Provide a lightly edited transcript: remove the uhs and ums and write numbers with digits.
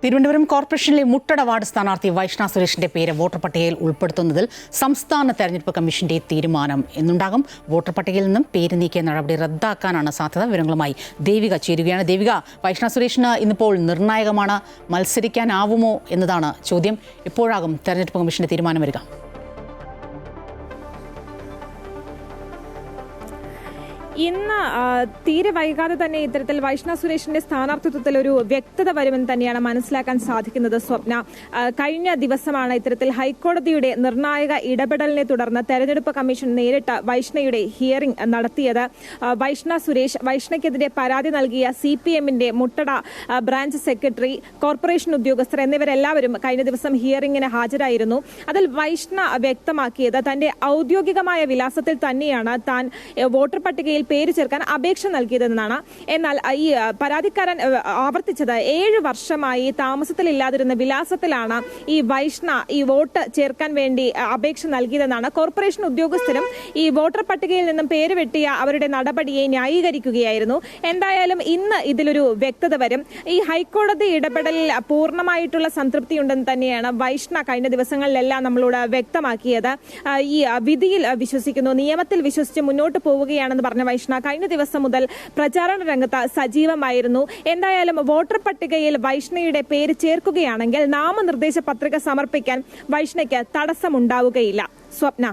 തിരുവനന്തപുരം കോർപ്പറേഷനിലെ മുട്ടട വാർഡ് സ്ഥാനാർത്ഥി വൈഷ്ണ സുരേഷിന്റെ പേര് വോട്ടർ പട്ടികയിൽ ഉൾപ്പെടുത്തുന്നതിൽ സംസ്ഥാന തെരഞ്ഞെടുപ്പ് കമ്മീഷന്റെ തീരുമാനം എന്നുണ്ടാകും. വോട്ടർ പട്ടികയിൽ നിന്നും പേര് നീക്കിയ നടപടി റദ്ദാക്കാനാണ് സാധ്യത. വിവരങ്ങളുമായി ദേവിക ചേരുകയാണ്. ദേവിക, വൈഷ്ണ സുരേഷിന് ഇന്നിപ്പോൾ നിർണായകമാണ്. മത്സരിക്കാനാവുമോ എന്നതാണ് ചോദ്യം. എപ്പോഴാകും തെരഞ്ഞെടുപ്പ് കമ്മീഷന്റെ തീരുമാനം വരിക? ഇന്ന് തീരെ വൈകാതെ തന്നെ ഇത്തരത്തിൽ വൈഷ്ണ സുരേഷിന്റെ സ്ഥാനാർത്ഥിത്വത്തിൽ ഒരു വ്യക്തത വരുമെന്ന് തന്നെയാണ് മനസ്സിലാക്കാൻ സാധിക്കുന്നത്. സ്വപ്ന, കഴിഞ്ഞ ദിവസമാണ് ഇത്തരത്തിൽ ഹൈക്കോടതിയുടെ നിർണായക ഇടപെടലിനെ തുടർന്ന് തെരഞ്ഞെടുപ്പ് കമ്മീഷൻ നേരിട്ട് വൈഷ്ണയുടെ ഹിയറിംഗ് നടത്തിയത്. വൈഷ്ണ സുരേഷ് വൈഷ്ണയ്ക്കെതിരെ പരാതി നൽകിയ CPMന്റെ മുട്ടട ബ്രാഞ്ച് സെക്രട്ടറി, കോർപ്പറേഷൻ ഉദ്യോഗസ്ഥർ എന്നിവരെല്ലാവരും കഴിഞ്ഞ ദിവസം ഹിയറിംഗിന് ഹാജരായിരുന്നു. അതിൽ വൈഷ്ണ വ്യക്തമാക്കിയത് തന്റെ ഔദ്യോഗികമായ വിലാസത്തിൽ തന്നെയാണ് താൻ വോട്ടർ പട്ടികയിൽ പേര് ചേർക്കാൻ അപേക്ഷ നൽകിയതെന്നാണ്. എന്നാൽ ഈ പരാതിക്കാരൻ ആവർത്തിച്ചത് 7 വർഷമായി താമസത്തിലില്ലാതിരുന്ന വിലാസത്തിലാണ് ഈ വൈഷ്ണ ഈ വോട്ട് ചേർക്കാൻ വേണ്ടി അപേക്ഷ നൽകിയതെന്നാണ്. കോർപ്പറേഷൻ ഉദ്യോഗസ്ഥരും ഈ വോട്ടർ പട്ടികയിൽ നിന്നും പേര് വെട്ടിയ അവരുടെ നടപടിയെ ന്യായീകരിക്കുകയായിരുന്നു. എന്തായാലും ഇന്ന് ഇതിലൊരു വ്യക്തത വരും. ഈ ഹൈക്കോടതി ഇടപെടലിൽ പൂർണ്ണമായിട്ടുള്ള സംതൃപ്തിയുണ്ടെന്ന് തന്നെയാണ് വൈഷ്ണ കഴിഞ്ഞ ദിവസങ്ങളിലെല്ലാം നമ്മളോട് വ്യക്തമാക്കിയത്. ഈ വിധിയിൽ വിശ്വസിക്കുന്നു, നിയമത്തിൽ വിശ്വസിച്ച് മുന്നോട്ട് പോവുകയാണെന്ന് പറഞ്ഞ വൈഷ്ണ കഴിഞ്ഞ ദിവസം മുതൽ പ്രചാരണ രംഗത്ത് സജീവമായിരുന്നു. എന്തായാലും വോട്ടർ പട്ടികയിൽ വൈഷ്ണയുടെ പേര് ചേർക്കുകയാണെങ്കിൽ നാമനിർദ്ദേശ പത്രിക സമർപ്പിക്കാൻ വൈഷ്ണയ്ക്ക് തടസ്സമുണ്ടാവുകയില്ല. സ്വപ്ന.